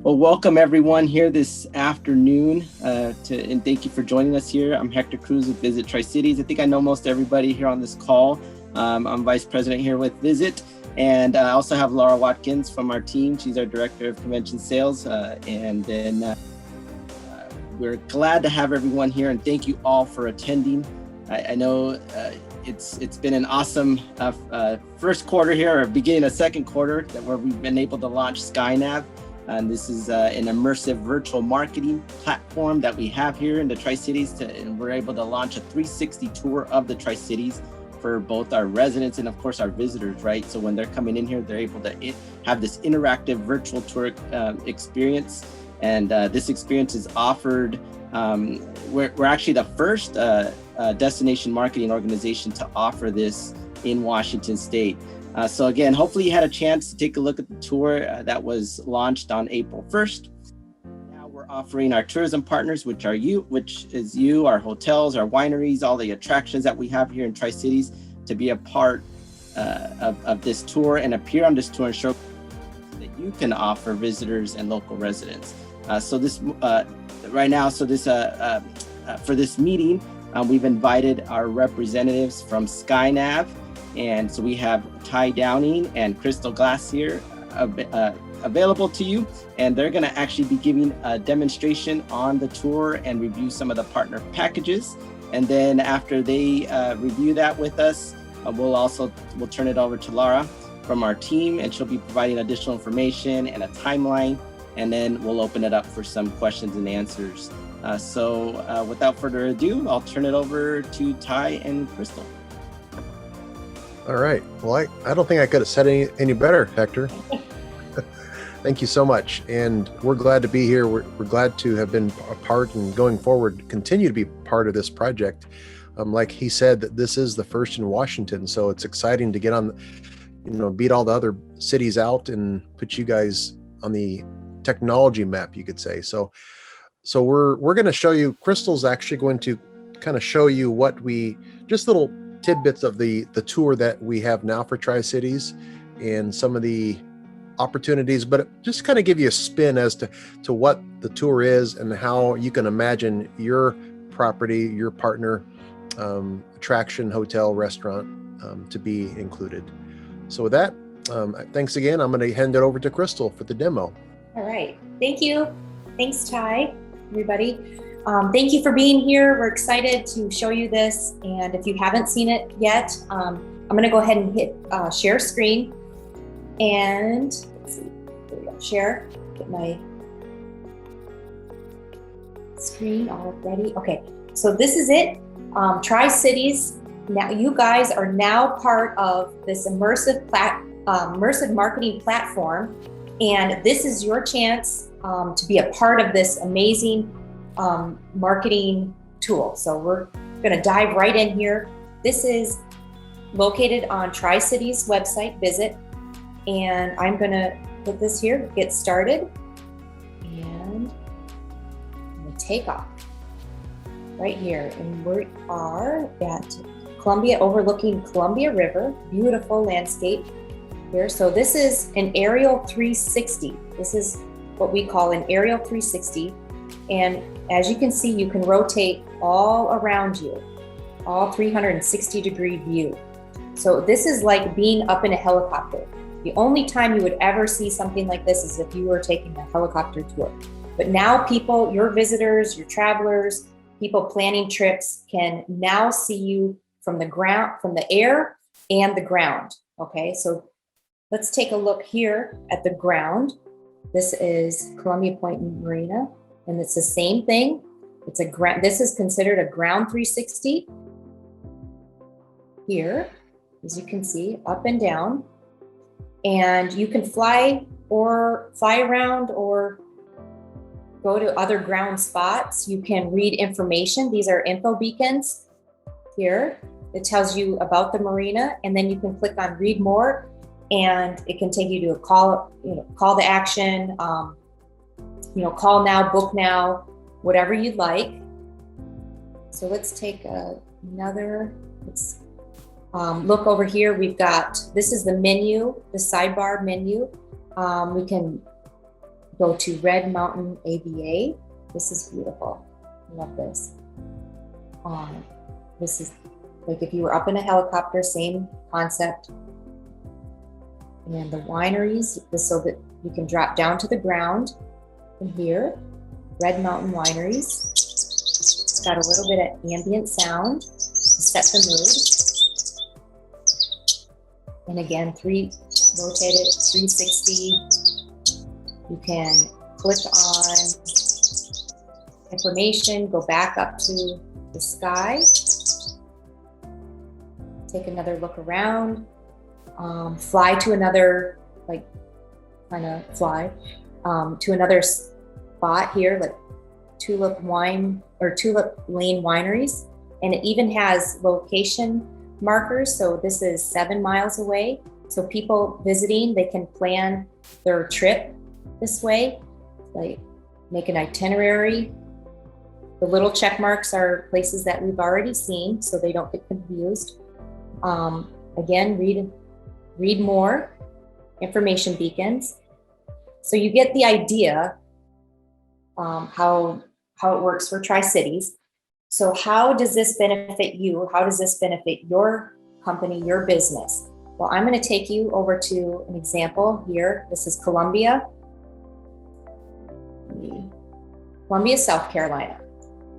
Well, welcome everyone here this afternoon, and thank you for joining us here. I'm Hector Cruz with Visit Tri-Cities. I think I know most everybody here on this call. I'm Vice President here with Visit, and I also have Laura Watkins from our team. She's our Director of Convention Sales, and then we're glad to have everyone here, and thank you all for attending. I know it's been an awesome first quarter here, or beginning of second quarter, where we've been able to launch NAV. And this is an immersive virtual marketing platform that we have here in the Tri-Cities, and we're able to launch a 360 tour of the Tri-Cities for both our residents and of course our visitors, right? So when they're coming in here, they're able to have this interactive virtual tour experience. And this experience is offered, we're actually the first destination marketing organization to offer this in Washington State. So again, hopefully you had a chance to take a look at the tour that was launched on April 1st. Now we're offering our tourism partners, which is you, our hotels, our wineries, all the attractions that we have here in Tri-Cities, to be a part of this tour and appear on this tour and show that you can offer visitors and local residents. For this meeting, we've invited our representatives from NAV. And so we have Ty Downing and Crystal Glacier available to you. And they're going to actually be giving a demonstration on the tour and review some of the partner packages. And then after they review that with us, we'll turn it over to Laura from our team, and she'll be providing additional information and a timeline. And then we'll open it up for some questions and answers. So without further ado, I'll turn it over to Ty and Crystal. All right. Well, I don't think I could have said any better, Hector. Thank you so much. And we're glad to be here. We're glad to have been a part, and going forward, continue to be part of this project. Like he said, that this is the first in Washington. So it's exciting to get on, beat all the other cities out and put you guys on the technology map, you could say. So we're going to show you, Crystal's actually going to kind of show you just little tidbits of the tour that we have now for Tri-Cities and some of the opportunities, but just kind of give you a spin as to what the tour is and how you can imagine your property, your partner, attraction, hotel, restaurant to be included. So with that, thanks again. I'm going to hand it over to Crystal for the demo. All right. Thank you. Thanks, Ty, everybody. Thank you for being here. We're excited to show you this. And if you haven't seen it yet, I'm going to go ahead and hit share screen. And let's see, there we go, share, get my screen all ready. Okay, so this is it. Tri-Cities. Now you guys are now part of this immersive marketing platform. And this is your chance to be a part of this amazing marketing tool. So we're going to dive right in here. This is located on Tri-Cities website, Visit, and I'm going to put this here, get started, and I'm going to take off right here. And we are at Columbia, overlooking Columbia River, beautiful landscape here. So this is an aerial 360. This is what we call an aerial 360. And as you can see, you can rotate all around you, all 360-degree view. So this is like being up in a helicopter. The only time you would ever see something like this is if you were taking a helicopter tour. But now people, your visitors, your travelers, people planning trips can now see you from the ground, from the air and the ground. Okay, so let's take a look here at the ground. This is Columbia Point Marina. And it's the same thing. This is considered a ground 360 here, as you can see, up and down. And you can fly around or go to other ground spots. You can read information. These are info beacons here. It tells you about the marina, and then you can click on read more, and it can take you to a call to action, call now, book now, whatever you'd like. So let's take another, look over here. We've got, this is the menu, the sidebar menu. We can go to Red Mountain AVA. This is beautiful. I love this. This is like if you were up in a helicopter, same concept. And the wineries, so that you can drop down to the ground from here. Red Mountain Wineries. It's got a little bit of ambient sound to set the mood. And again, rotate it 360. You can click on information, go back up to the sky, take another look around, fly to another, fly to another spot here, like Tulip Lane Wineries. And it even has location markers. So this is 7 miles away. So people visiting, they can plan their trip this way, like make an itinerary. The little check marks are places that we've already seen, so they don't get confused. Again, read more, information beacons. So you get the idea how it works for Tri-Cities. So how does this benefit you? How does this benefit your company, your business? Well, I'm going to take you over to an example here. This is Columbia, South Carolina.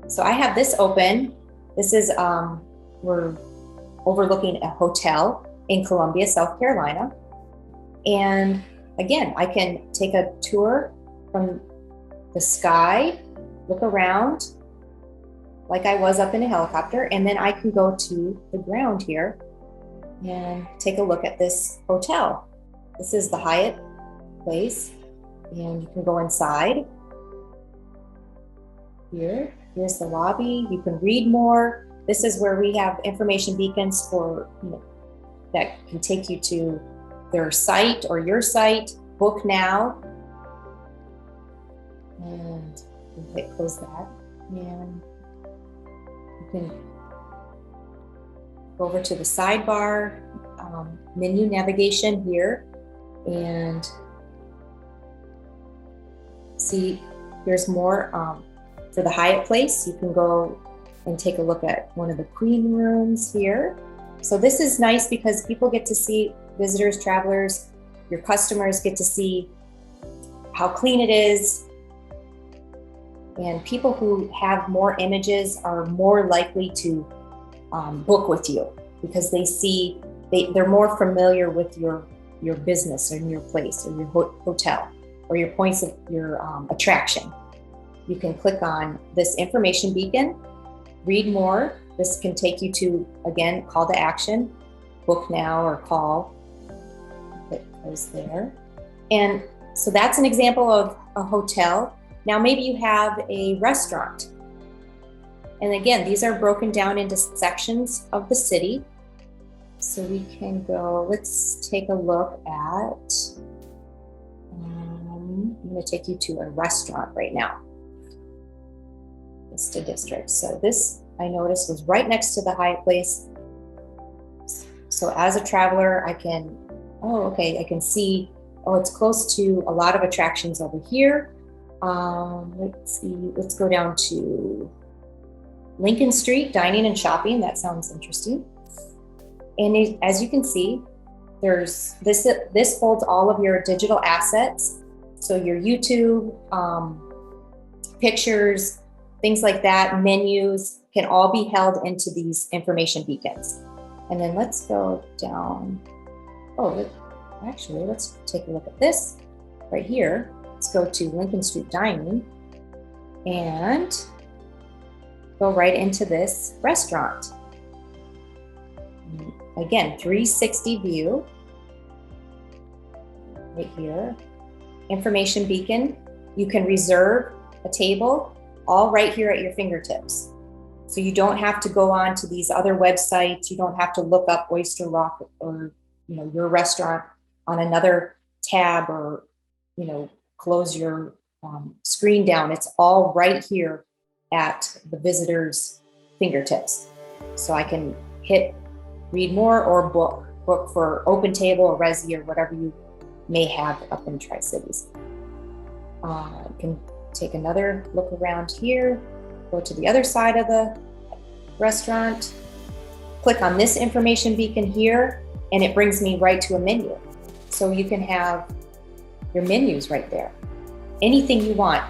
So I have this open. This is, we're overlooking a hotel in Columbia, South Carolina. And again, I can take a tour from the sky, look around like I was up in a helicopter, and then I can go to the ground here and take a look at this hotel. This is the Hyatt place, and you can go inside. Here's the lobby. You can read more. This is where we have information beacons for, that can take you to their site or your site. Book now. And you can hit close that. And you can go over to the sidebar, menu navigation here, and see here's more. For the Hyatt place, you can go and take a look at one of the queen rooms here. So this is nice because people get to see, visitors, travelers, your customers get to see how clean it is. And people who have more images are more likely to book with you because they see, they're more familiar with your business or your place or your hotel or your points of your attraction. You can click on this information beacon, read more. This can take you to, again, call to action, book now or call. It goes there. And so that's an example of a hotel. Now maybe you have a restaurant. And again, these are broken down into sections of the city. So we can go, let's take a look at, I'm gonna take you to a restaurant right now. Vista District. So this, I noticed, was right next to the Hyatt place. So as a traveler, I can, I can see, it's close to a lot of attractions over here. Let's see, let's go down to Lincoln Street, dining and shopping. That sounds interesting. And as you can see, there's this holds all of your digital assets. So your YouTube, pictures, things like that, menus can all be held into these information beacons. And then let's go down. Actually, let's take a look at this right here. Let's go to Lincoln Street Dining and go right into this restaurant. Again, 360 view right here. Information beacon. You can reserve a table all right here at your fingertips. So you don't have to go on to these other websites. You don't have to look up Oyster Rock or your restaurant on another tab or close your screen down. It's all right here at the visitor's fingertips. So I can hit read more or book for open table or resi or whatever you may have up in Tri-Cities. You can take another look around here, go to the other side of the restaurant, click on this information beacon here, and it brings me right to a menu. So you can have your menus right there. Anything you want.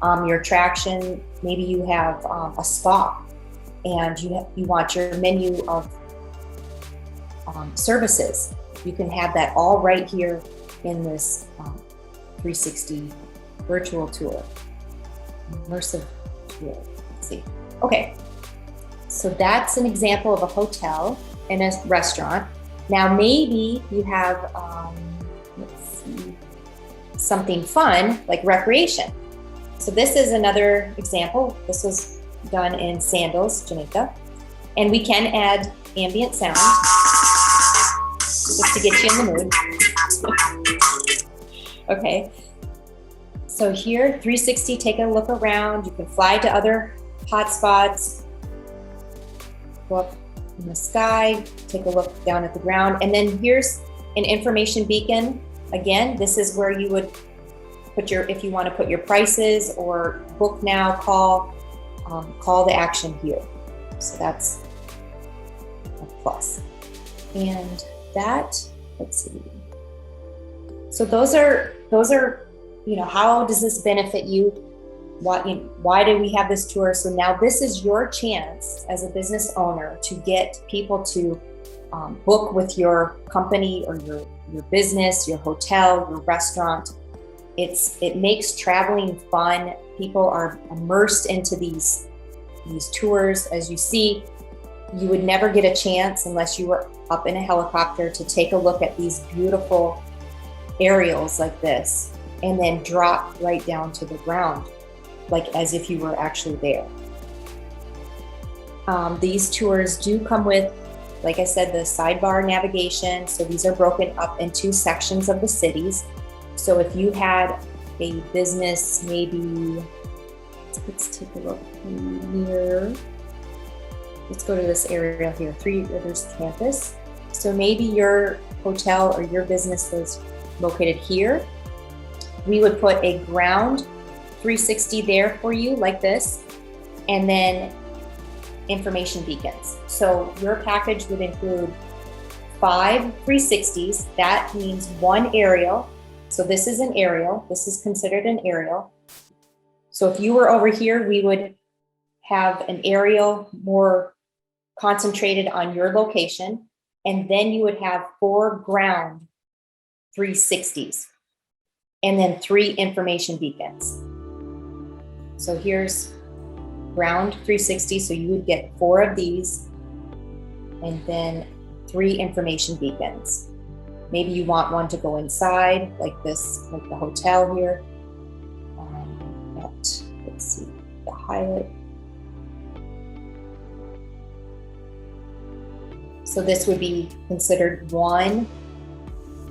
Your attraction, maybe you have a spa, and you want your menu of services. You can have that all right here in this 360 virtual tour, immersive tour. Let's see. Okay, so that's an example of a hotel and a restaurant. Now maybe you have, let's see, something fun like recreation. So this is another example. This was done in Sandals, Jamaica. And we can add ambient sound just to get you in the mood. Okay. So here, 360, take a look around. You can fly to other hotspots, go up in the sky, take a look down at the ground. And then here's an information beacon. Again, this is where you would put if you want to put your prices or book now, call to action here. So that's a plus. And that, let's see. So those are, how does this benefit you? Why do we have this tour? So now this is your chance as a business owner to get people to book with your company or your business, your hotel, your restaurant. It makes traveling fun. People are immersed into these tours. As you see, you would never get a chance unless you were up in a helicopter to take a look at these beautiful aerials like this, and then drop right down to the ground, like as if you were actually there. These tours do come with, like I said, the sidebar navigation. So these are broken up into sections of the cities. So if you had a business, maybe, let's take a look here. Let's go to this area here, Three Rivers Campus. So maybe your hotel or your business was located here. We would put a ground 360 there for you like this, and then information beacons. So your package would include 5 360s. That means 1 aerial. So this is an aerial. This is considered an aerial. So if you were over here, we would have an aerial more concentrated on your location. And then you would have 4 ground 360s and then 3 information beacons. So here's ground 360. So you would get 4 of these and then 3 information beacons. Maybe you want one to go inside, like this, like the hotel here. Let's see, the Hyatt. So this would be considered 1,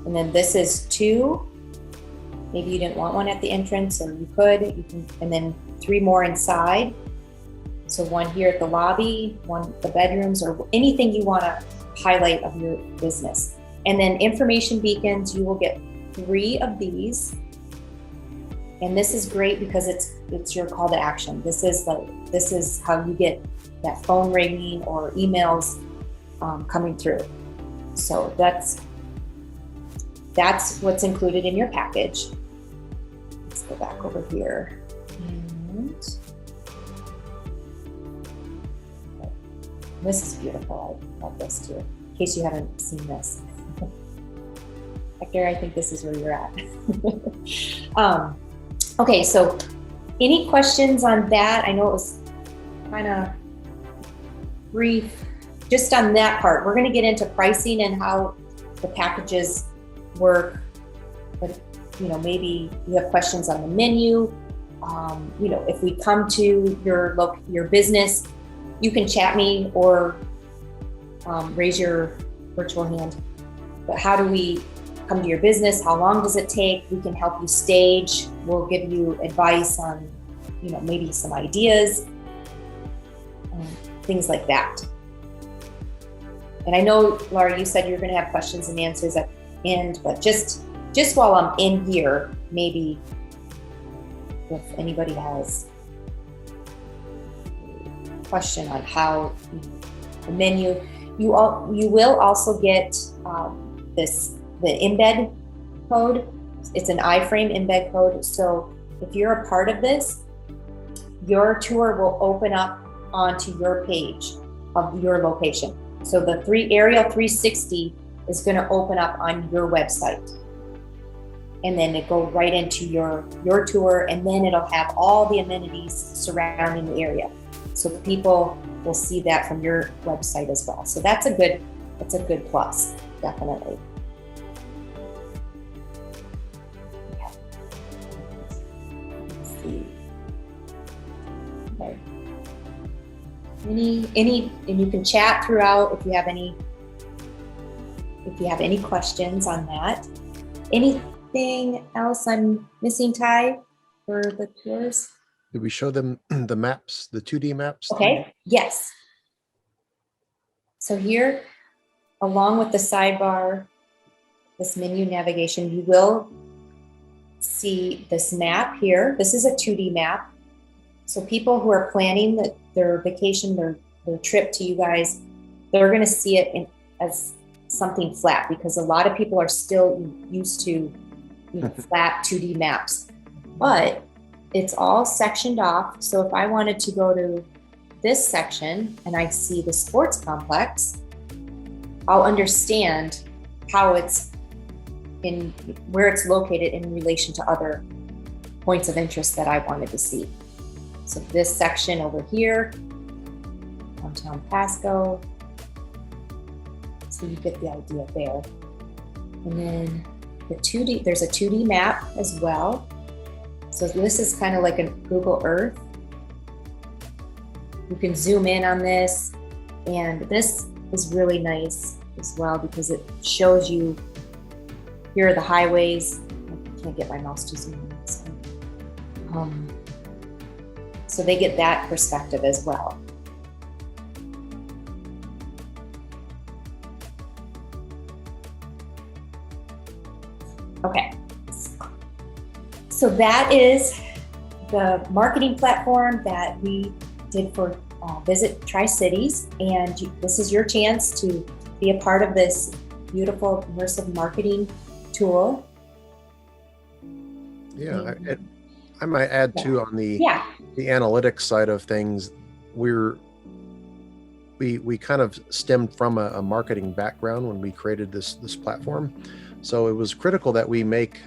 and then this is 2. Maybe you didn't want one at the entrance, or you could. You can, and then 3 more inside. So 1 here at the lobby, 1 at the bedrooms, or anything you want to highlight of your business. And then information beacons, you will get 3 of these. And this is great because it's your call to action. This is how you get that phone ringing or emails coming through. So that's what's included in your package. Let's go back over here. And this is beautiful. I love this too, in case you haven't seen this. Hector, I think this is where you're at. Okay, so any questions on that? I know it was kind of brief just on that part. We're going to get into pricing and how the packages work. But maybe you have questions on the menu. If we come to your business, you can chat me or raise your virtual hand. But how do we come to your business? How long does it take? We can help you stage. We'll give you advice on, maybe some ideas, things like that. And I know, Laura, you said you're going to have questions and answers at the end, but just while I'm in here, maybe if anybody has a question on how the menu, you will also get the embed code. It's an iframe embed code. So if you're a part of this, your tour will open up onto your page of your location. So the aerial 360 is going to open up on your website, and then it go right into your tour, and then it'll have all the amenities surrounding the area. So people will see that from your website as well. So that's a good plus, definitely. Okay. Let's see. Okay. And you can chat throughout if you have any questions on that. Anything else I'm missing, Ty, for the tours? Did we show them the maps, the 2D maps? Okay, yes. So here, along with the sidebar, this menu navigation, you will see this map here. This is a 2D map. So people who are planning their vacation, their trip to you guys, they're going to see it as something flat, because a lot of people are still used to flat 2D maps. But it's all sectioned off. So if I wanted to go to this section and I see the sports complex, I'll understand how where it's located in relation to other points of interest that I wanted to see. So this section over here, downtown Pasco. So you get the idea there. And then there's a 2D map as well. So this is kind of like a Google Earth. You can zoom in on this, and this is really nice as well because it shows you, here are the highways. I can't get my mouse to zoom in this one. So they get that perspective as well. Okay. So that is the marketing platform that we did for Visit Tri-Cities, and this is your chance to be a part of this beautiful immersive marketing tool. Yeah, I might add too on the analytics side of things. We kind of stemmed from a marketing background when we created this platform, so it was critical that we make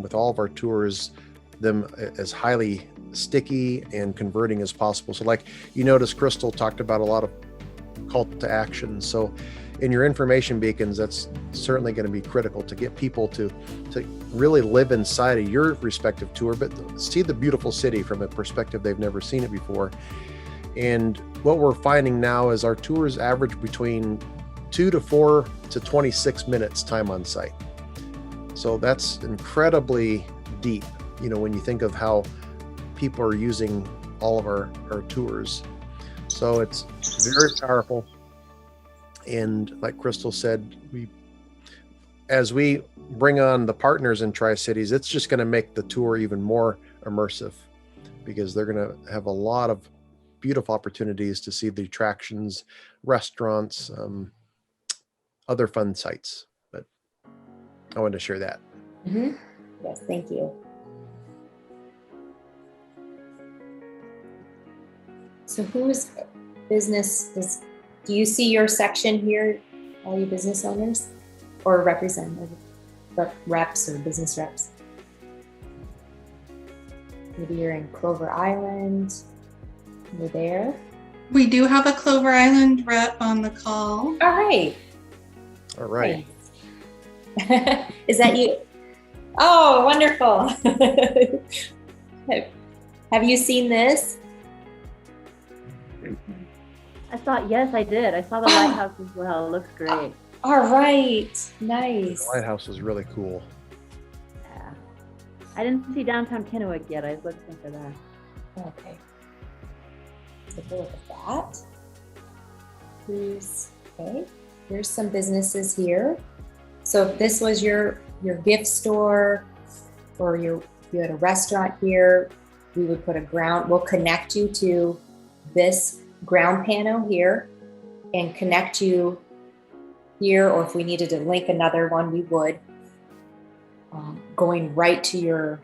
with all of our tours them as highly sticky and converting as possible. So like you notice Crystal talked about a lot of call to action. So in your information beacons, that's certainly going to be critical to get people to really live inside of your respective tour, but see the beautiful city from a perspective they've never seen it before. And what we're finding now is our tours average between 2 to 4 to 26 minutes time on site. So that's incredibly deep, when you think of how people are using all of our tours. So it's very powerful. And like Crystal said, as we bring on the partners in Tri-Cities, it's just going to make the tour even more immersive, because they're going to have a lot of beautiful opportunities to see the attractions, restaurants, other fun sites. But I wanted to share that. Mm-hmm. Yes, thank you. So whose business do you see your section here, all you business owners or representatives, reps or business reps? Maybe you're in Clover Island, you're there. We do have a Clover Island rep on the call. All right. Nice. Is that you? Oh, wonderful. Have you seen this? Yes, I did. I saw the lighthouse as well. It looks great. All right. Nice. The lighthouse is really cool. Yeah. I didn't see downtown Kennewick yet. I was looking for that. Okay. Take a look at that. Here's some businesses here. So if this was your gift store, or you had a restaurant here, we would put a ground, we'll connect you to this ground panel here and connect you here, or if we needed to link another one, we would, going right to your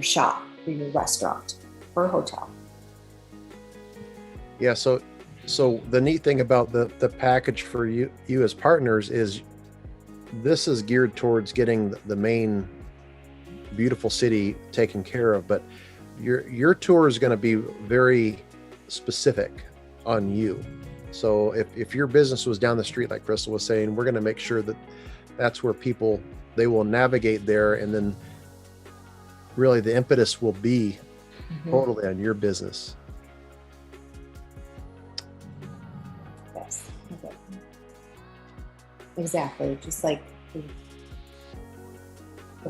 shop or your restaurant or hotel. Yeah. So the neat thing about the package for you as partners is this is geared towards getting the main beautiful city taken care of, but your tour is going to be very specific on you. So if your business was down the street, like Crystal was saying, we're going to make sure that that's where people, they will navigate there, and then really the impetus will be totally on your business. Yes. Okay. Exactly. Just like the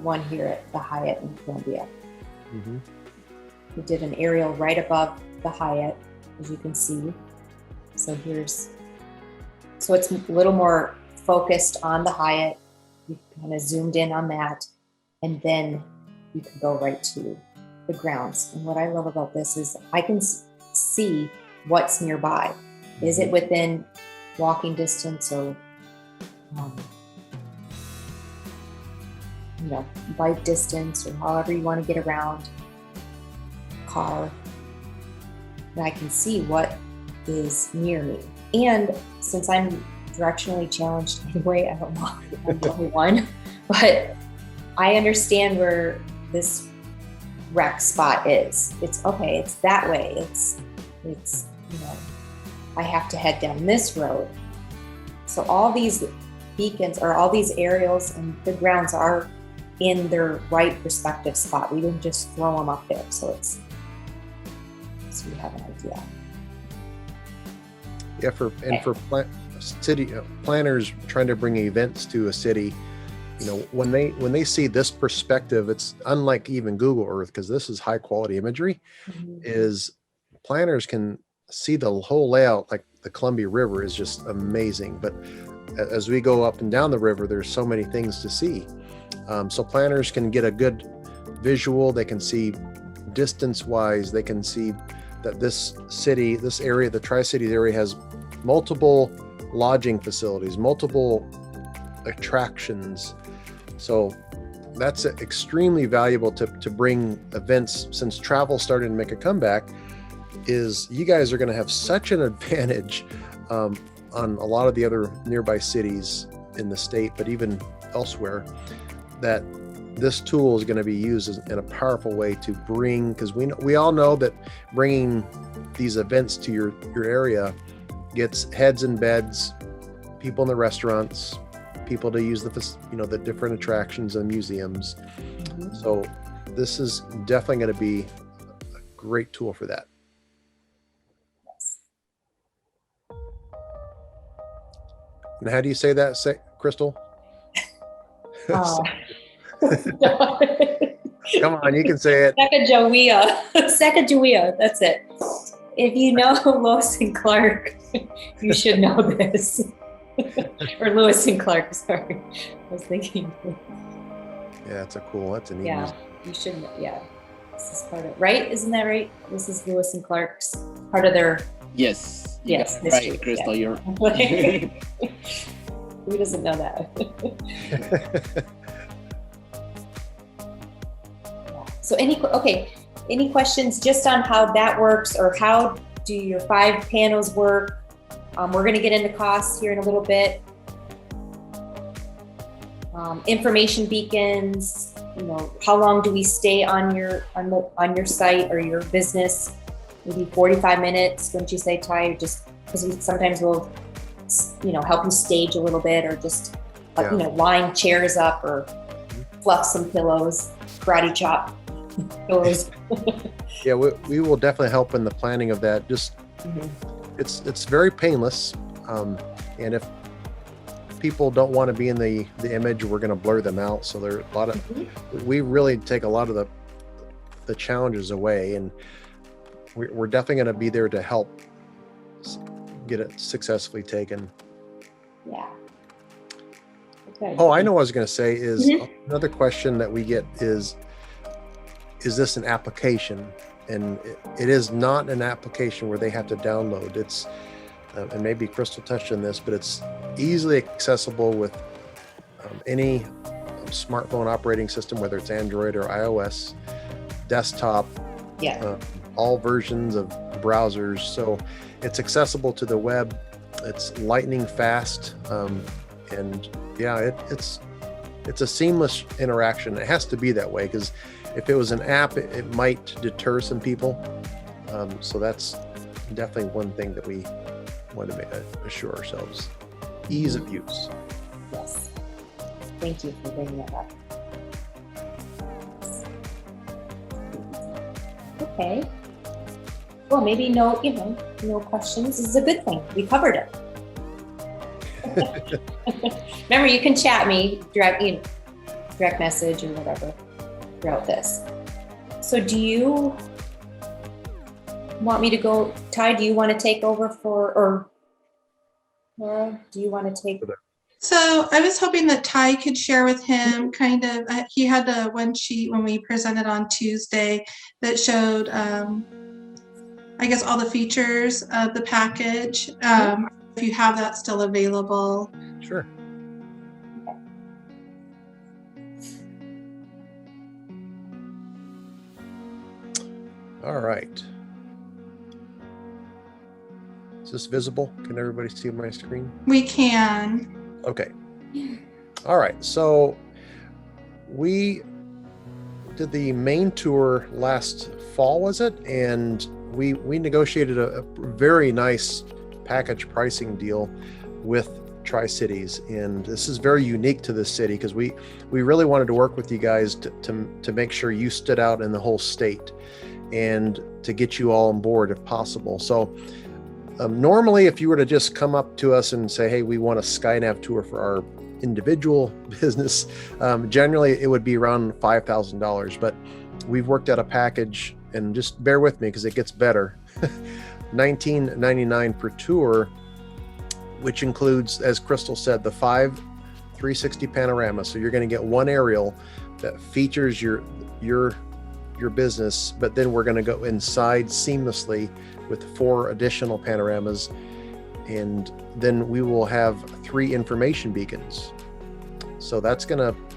one here at the Hyatt in Columbia. Mm-hmm. We did an aerial right above the Hyatt, as you can see. So it's a little more focused on the Hyatt. You kind of zoomed in on that, and then you can go right to the grounds. And what I love about this is I can see what's nearby. Is it within walking distance or, bike distance, or however you want to get around, car. And I can see what is near me. And since I'm directionally challenged anyway, I don't know if I'm the only one, but I understand where this wreck spot is. It's okay, it's that way. It's I have to head down this road. So all these beacons or all these aerials and the grounds are in their right respective spot. We didn't just throw them up there. So we have an idea. Yeah, for city planners trying to bring events to a city, when they see this perspective, it's unlike even Google Earth, because this is high quality imagery. Is planners can see the whole layout. Like the Columbia River is just amazing, but as we go up and down the river, there's so many things to see. So planners can get a good visual. They can see distance wise. They can see that this city, this area, the Tri-Cities area, has multiple lodging facilities, multiple attractions. So that's extremely valuable to bring events. Since travel started to make a comeback, is you guys are going to have such an advantage on a lot of the other nearby cities in the state, but even elsewhere, that this tool is going to be used in a powerful way to bring, because we all know that bringing these events to your area gets heads in beds, people in the restaurants, people to use the different attractions and museums. So this is definitely going to be a great tool for that. And how do you say that, Crystal? Come on, you can say it. Sacagawea, that's it. If you know Lewis and Clark, you should know this. Or Lewis and Clark, sorry. I was thinking. Yeah, that's a neat. Yeah, you should know. Yeah, this is part of, right? Isn't that right? This is Lewis and Clark's part of their. Yes. Yes. Right, Crystal, yeah. You're. Who doesn't know that? So any questions just on how that works, or how do your 5 panels work? We're going to get into costs here in a little bit. Information beacons, how long do we stay on your site or your business? Maybe 45 minutes, wouldn't you say, Ty? Just because sometimes we'll, help you stage a little bit, or just line chairs up, or fluff some pillows, karate chop pillows. Yeah, we will definitely help in the planning of that. Just it's very painless, and if people don't want to be in the image, we're going to blur them out. So there are a lot of we really take a lot of the challenges away, and we're definitely going to be there to help get it successfully taken. Yeah. Okay. Oh, I know what I was going to say is another question that we get is, is this an application? And it is not an application where they have to download. It's, and maybe Crystal touched on this, but it's easily accessible with any smartphone operating system, whether it's Android or iOS, desktop, Yeah. all versions of browsers. So it's accessible to the web. It's lightning fast. And yeah, it's a seamless interaction. It has to be that way, because if it was an app, it might deter some people. So that's definitely one thing that we want to assure ourselves. Ease of use. Yes. Thank you for bringing that up. Okay. Well, maybe no questions. This is a good thing. We covered it. Remember, you can chat me direct message or whatever throughout this. So do you want me to go, Ty, do you want to take over or Laura, do you want to take? So I was hoping that Ty could share with him kind of, he had one sheet when we presented on Tuesday that showed, I guess, all the features of the package. If you have that still available. Sure. All right. Is this visible? Can everybody see my screen? We can. Okay. All right. So we did the main tour last fall, was it? And we negotiated a very nice package pricing deal with Tri-Cities, and this is very unique to this city because we really wanted to work with you guys to make sure you stood out in the whole state and to get you all on board if possible. So normally, if you were to just come up to us and say, hey, we want a SkyNav tour for our individual business, generally it would be around $5,000, but we've worked out a package, and just bear with me because it gets better. $19.99 per tour, which includes, as Crystal said, the 5 360 panoramas. So you're going to get one aerial that features your business, but then we're going to go inside seamlessly with 4 additional panoramas, and then we will have 3 information beacons. So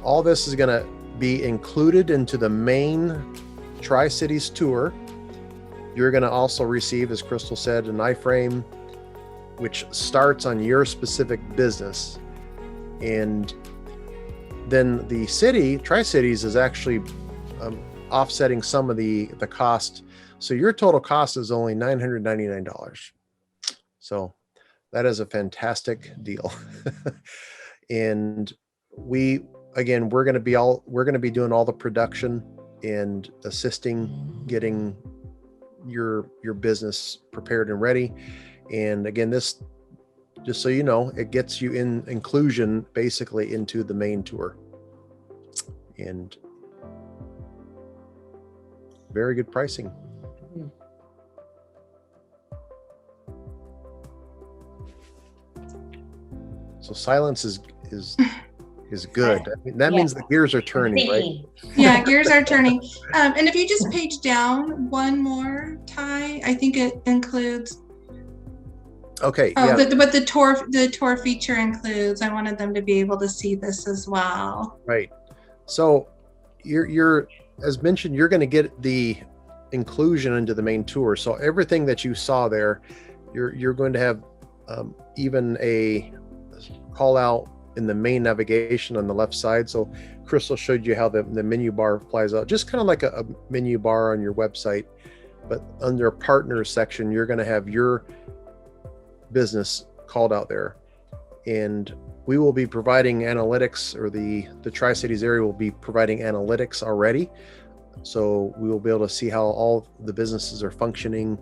all this is going to be included into the main Tri-Cities tour. You're going to also receive, as Crystal said, an iframe which starts on your specific business. And then the city, Tri-Cities, is actually offsetting some of the cost. So your total cost is only $999. So that is a fantastic deal. And we're going to be doing all the production and assisting getting your business prepared and ready. And again, this, just so you know, it gets you in inclusion basically into the main tour. And very good pricing. So silence is good. I mean, that means the gears are turning, right? Yeah, gears are turning. And if you just page down one more, Ty, I think it includes. Okay. Oh, yeah. but the tour feature includes. I wanted them to be able to see this as well. Right. So you're as mentioned, you're going to get the inclusion into the main tour. So everything that you saw there, you're going to have even a call out in the main navigation on the left side. So Crystal showed you how the menu bar flies out, just kind of like a menu bar on your website, but under partners section, you're going to have your business called out there. And we will be providing analytics, or the Tri-Cities area will be providing analytics already. So we will be able to see how all the businesses are functioning.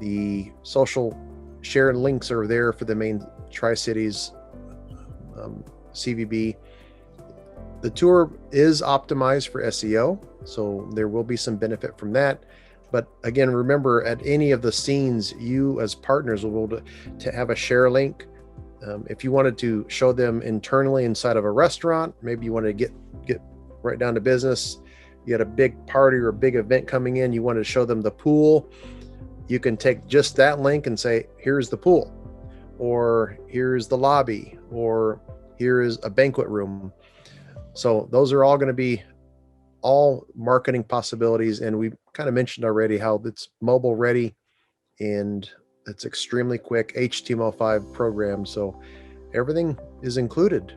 The social share links are there for the main Tri-Cities CVB. The tour is optimized for SEO, so there will be some benefit from that. But again, remember, at any of the scenes, you as partners will be able to have a share link. If you wanted to show them internally inside of a restaurant, maybe you want to get right down to business, you had a big party or a big event coming in, you wanted to show them the pool, you can take just that link and say, here's the pool, or here's the lobby, or here is a banquet room. So those are all going to be all marketing possibilities. And we kind of mentioned already how it's mobile ready and it's extremely quick HTML5 program. So everything is included.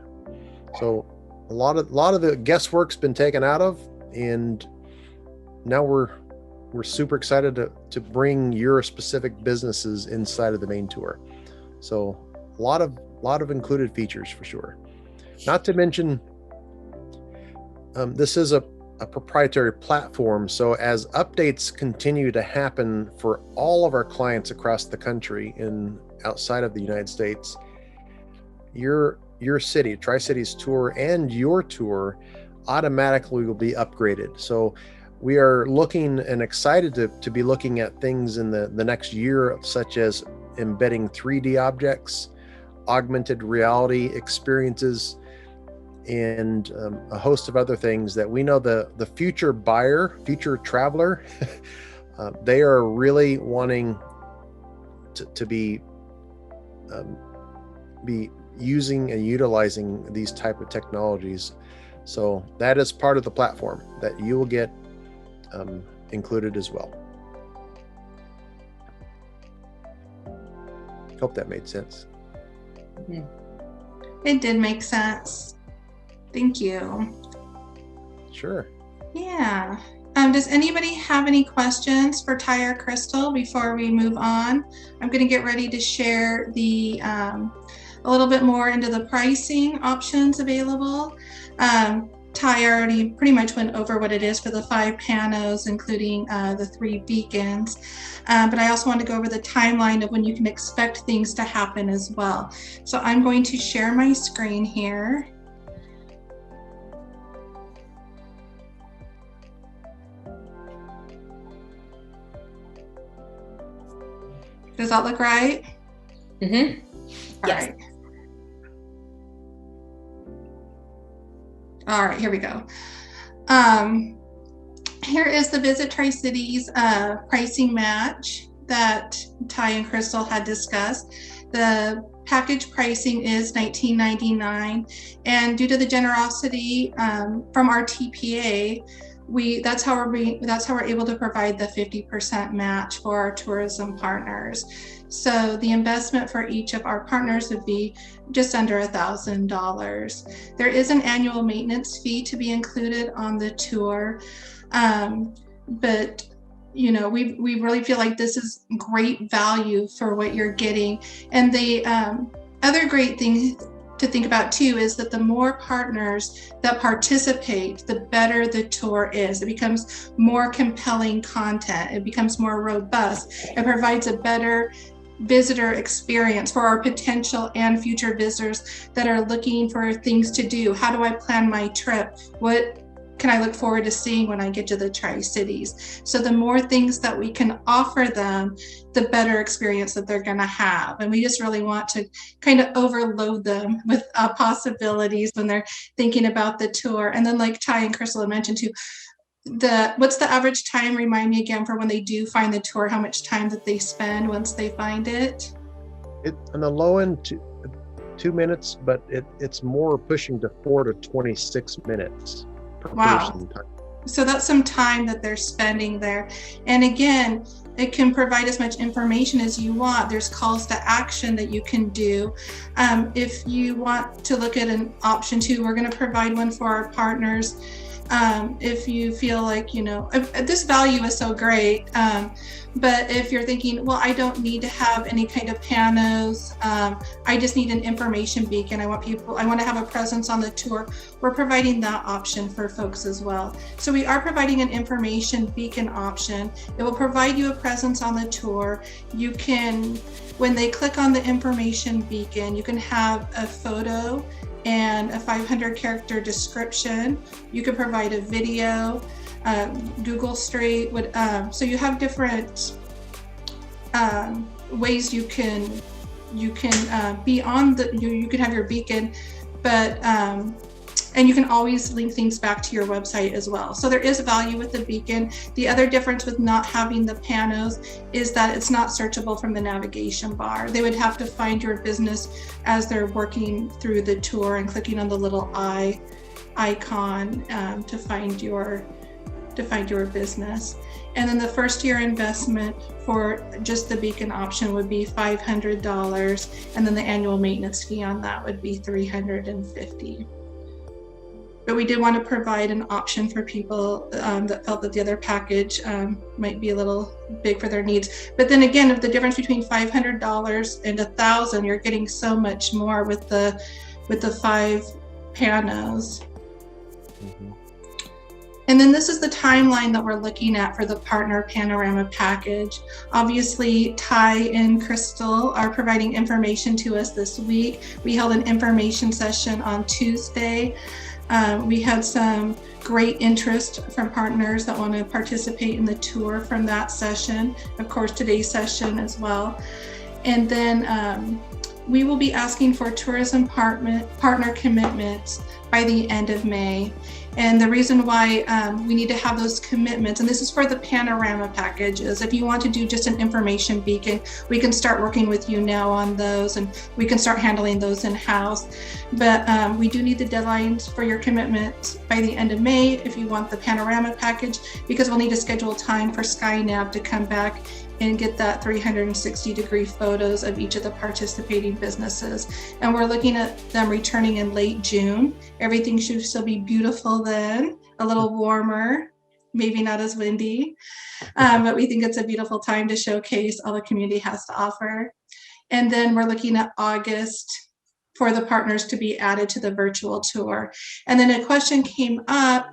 So a lot of the guesswork's been taken out of, and now we're super excited to bring your specific businesses inside of the main tour. So a lot of included features for sure. Not to mention, this is a proprietary platform. So as updates continue to happen for all of our clients across the country and outside of the United States, your city, Tri-Cities tour, and your tour automatically will be upgraded. So we are looking and excited to be looking at things in the next year, such as embedding 3D objects, augmented reality experiences, and a host of other things that we know the future buyer, future traveler, they are really wanting to be using and utilizing these type of technologies. So that is part of the platform that you will get included as well. Hope that made sense. It did make sense. Thank you. Sure. Yeah. Does anybody have any questions for Ty or Crystal before we move on? I'm going to get ready to share the a little bit more into the pricing options available. Ty already pretty much went over what it is for the 5 panos, including the 3 beacons. But I also want to go over the timeline of when you can expect things to happen as well. So I'm going to share my screen here. Does that look right? Mm-hmm. Yes. Right. All right, here we go. Here is the Visit Tri-Cities pricing match that Ty and Crystal had discussed. The package pricing is $19.99, and due to the generosity from our TPA, that's how we're able to provide the 50% match for our tourism partners. So the investment for each of our partners would be just under $1,000. There is an annual maintenance fee to be included on the tour, but you know, we really feel like this is great value for what you're getting. And the other great thing to think about too is that the more partners that participate, the better the tour is. It becomes more compelling content. It becomes more robust. It provides a better visitor experience for our potential and future visitors that are looking for things to do. How do I plan my trip? What can I look forward to seeing when I get to the Tri-Cities? So the more things that we can offer them, the better experience that they're going to have. And we just really want to kind of overload them with possibilities when they're thinking about the tour. And then like Ty and Crystal had mentioned too, what's the average time, remind me again, for when they do find the tour, how much time that they spend once they find it? On the low end, 2 minutes, but it's more pushing to 4 to 26 minutes. Wow. So that's some time that they're spending there. And again, it can provide as much information as you want. There's calls to action that you can do. If you want to look at an option 2, we're going to provide one for our partners. If you feel like, you know, this value is so great, but if you're thinking, well, I don't need to have any kind of panos, I just need an information beacon, I want to have a presence on the tour, we're providing that option for folks as well. So we are providing an information beacon option. It will provide you a presence on the tour. You can, when they click on the information beacon, you can have a photo and a 500 character description. You could provide a video, Google Street would, so you have different ways you can be on the, you can have your beacon, but And you can always link things back to your website as well. So there is value with the beacon. The other difference with not having the panos is that it's not searchable from the navigation bar. They would have to find your business as they're working through the tour and clicking on the little icon to find your business. And then the first year investment for just the beacon option would be $500, and then the annual maintenance fee on that would be $350. But we did want to provide an option for people that felt that the other package might be a little big for their needs. But then again, if the difference between $500 and $1,000, you're getting so much more with the 5 panos. Mm-hmm. And then this is the timeline that we're looking at for the partner panorama package. Obviously, Ty and Crystal are providing information to us this week. We held an information session on Tuesday. We had some great interest from partners that want to participate in the tour from that session. Of course, today's session as well. And then we will be asking for tourism partner commitments by the end of May. And the reason why we need to have those commitments, and this is for the panorama packages, if you want to do just an information beacon, we can start working with you now on those, and we can start handling those in-house. But we do need the deadlines for your commitment by the end of May if you want the panorama package, because we'll need to schedule time for SkyNav to come back and get that 360-degree photos of each of the participating businesses. And we're looking at them returning in late June. Everything should still be beautiful then, a little warmer, maybe not as windy, but we think it's a beautiful time to showcase all the community has to offer. And then we're looking at August for the partners to be added to the virtual tour. And then a question came up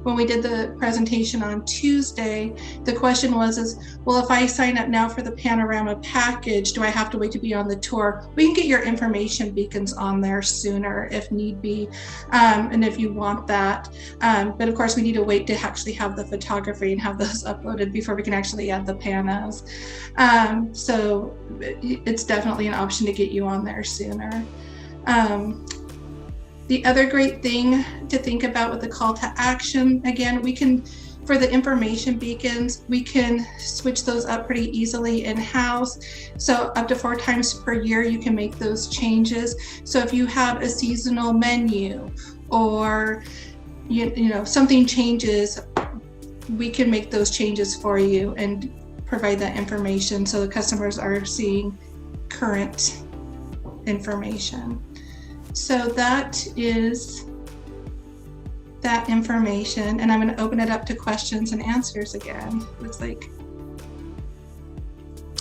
when we did the presentation on Tuesday. The question was, well, if I sign up now for the panorama package, do I have to wait to be on the tour? We can get your information beacons on there sooner if need be, and if you want that. But of course, we need to wait to actually have the photography and have those uploaded before we can actually add the panos. So it's definitely an option to get you on there sooner. The other great thing to think about with the call to action, again, we can, for the information beacons, we can switch those up pretty easily in-house. So up to 4 times per year, you can make those changes. So if you have a seasonal menu or you know something changes, we can make those changes for you and provide that information so the customers are seeing current information. So that is that information, and I'm going to open it up to questions and answers again. Looks like.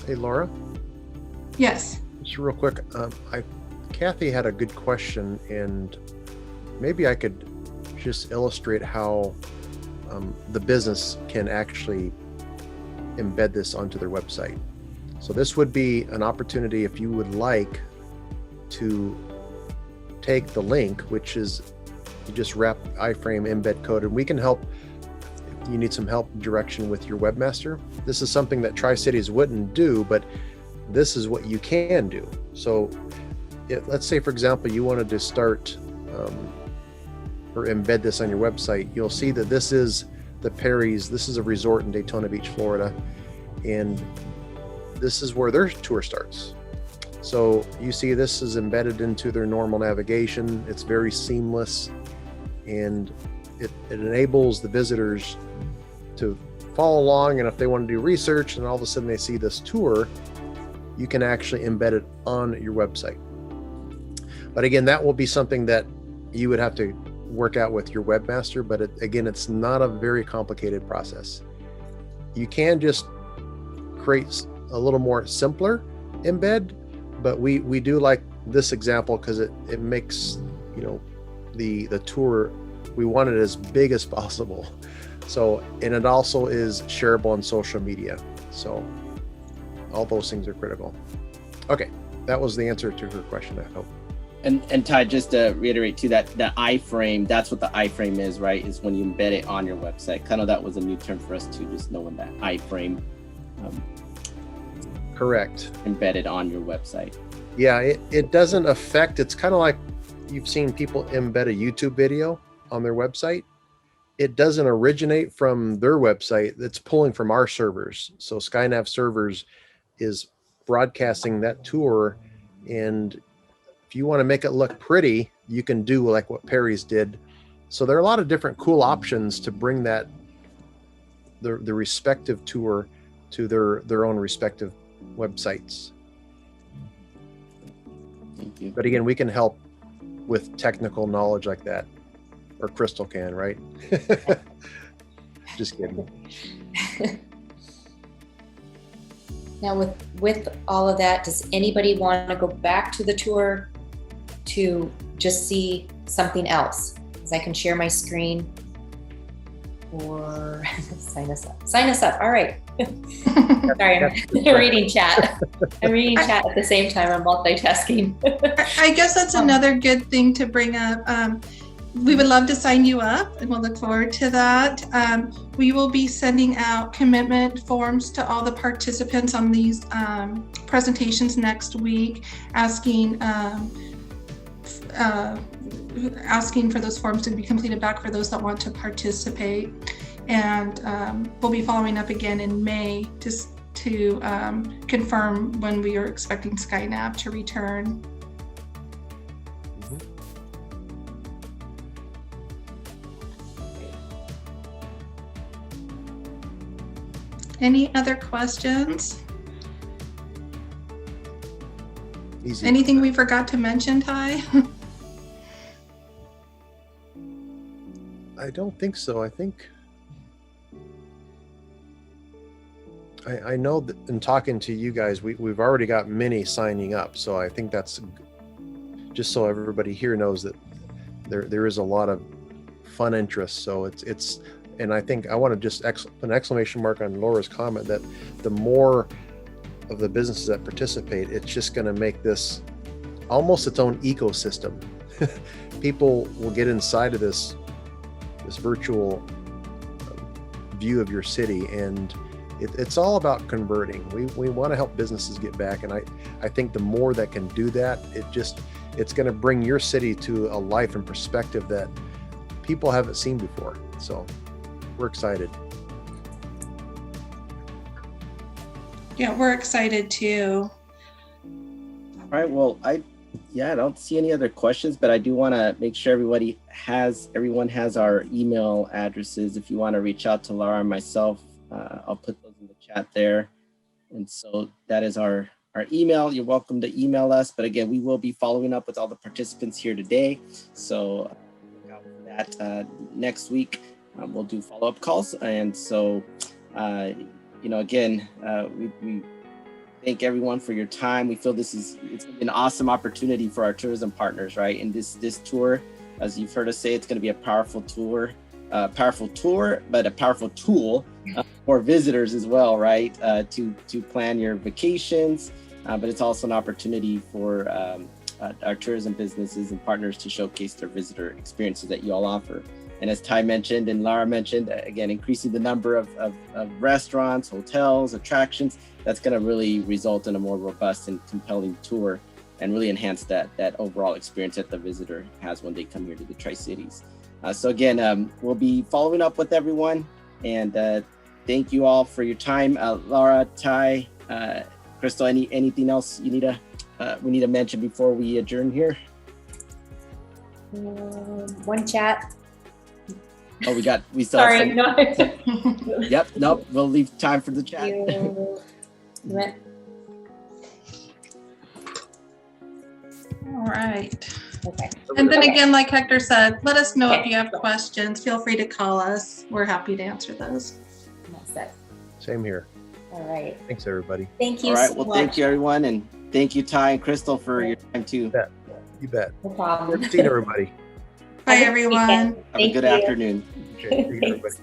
Hey, Laura. Yes. Just real quick, Kathy had a good question, and maybe I could just illustrate how the business can actually embed this onto their website. So this would be an opportunity if you would like to take the link, which is you just wrap iframe embed code, and we can help if you need some help direction with your webmaster. This is something that Tri-Cities wouldn't do, but this is what you can do. So let's say, for example, you wanted to start or embed this on your website. You'll see that this is the Perry's. This is a resort in Daytona Beach, Florida, and this is where their tour starts. So you see this is embedded into their normal navigation. It's very seamless, and it enables the visitors to follow along. And if they want to do research and all of a sudden they see this tour, you can actually embed it on your website. But again, that will be something that you would have to work out with your webmaster. But again, it's not a very complicated process. You can just create a little more simpler embed, but we do like this example because it makes, you know, the tour, we want it as big as possible. So, and it also is shareable on social media. So all those things are critical. Okay, that was the answer to her question, I hope. And Ty, just to reiterate too, that iframe, that's what the iframe is, right? Is when you embed it on your website. Kind of that was a new term for us too, just knowing that iframe. Correct. Embedded on your website. Yeah, it doesn't affect, it's kind of like you've seen people embed a YouTube video on their website, it doesn't originate from their website. It's pulling from our servers. So SkyNav servers is broadcasting that tour. And if you want to make it look pretty, you can do like what Perry's did. So there are a lot of different cool options to bring that the respective tour to their own respective websites. Thank you. But again, we can help with technical knowledge like that, or Crystal can, right? Just kidding. Now with all of that, does anybody want to go back to the tour to just see something else? Because I can share my screen or sign us up. Sign us up. All right. Sorry, I'm reading chat. I'm reading chat at the same time. I'm multitasking. I guess that's another good thing to bring up. We would love to sign you up, and we'll look forward to that. We will be sending out commitment forms to all the participants on these presentations next week, asking for those forms to be completed back for those that want to participate. And we'll be following up again in May just to confirm when we are expecting SkyNav to return. Any other questions? Easy. Anything we forgot to mention, Ty? I don't think so. I think I know that in talking to you guys, we've already got many signing up. So I think that's just so everybody here knows that there is a lot of fun interest. So it's and I think I want to just put an exclamation mark on Laura's comment that the more of the businesses that participate, it's just going to make this almost its own ecosystem. People will get inside of this virtual view of your city, and it's all about converting. We want to help businesses get back, and I think the more that can do that, it's going to bring your city to a life and perspective that people haven't seen before. So we're excited. Yeah, we're excited too. All right. Well, I don't see any other questions, but I do want to make sure everyone has our email addresses. If you want to reach out to Laura and myself, I'll put those in the chat there. And so that is our email. You're welcome to email us. But again, we will be following up with all the participants here today. So look out for that next week. We'll do follow-up calls. And so, again, we thank everyone for your time. We feel it's an awesome opportunity for our tourism partners, right? And this tour, as you've heard us say, it's going to be a powerful tour, but a powerful tool for visitors as well, right? To plan your vacations, but it's also an opportunity for our tourism businesses and partners to showcase their visitor experiences that you all offer. And as Ty mentioned and Lara mentioned, again, increasing the number of restaurants, hotels, attractions, that's going to really result in a more robust and compelling tour and really enhance that overall experience that the visitor has when they come here to the Tri-Cities. So again, we'll be following up with everyone, and thank you all for your time. Lara, Ty, Crystal, anything else we need to mention before we adjourn here? One chat. Oh, we still Sorry, have no. Yep, nope, we'll leave time for the chat. All right. Okay. And then again, like Hector said, let us know if you have questions. Feel free to call us. We're happy to answer those. That's it. Same here. All right. Thanks, everybody. Thank you. All right, so well, much. thank you, everyone, and thank you, Ty and Crystal, for your time too. You bet. No problem. Good seeing everybody. Bye, Have a good everyone. weekend. Have a Thank good you. afternoon. Okay, see you, everybody.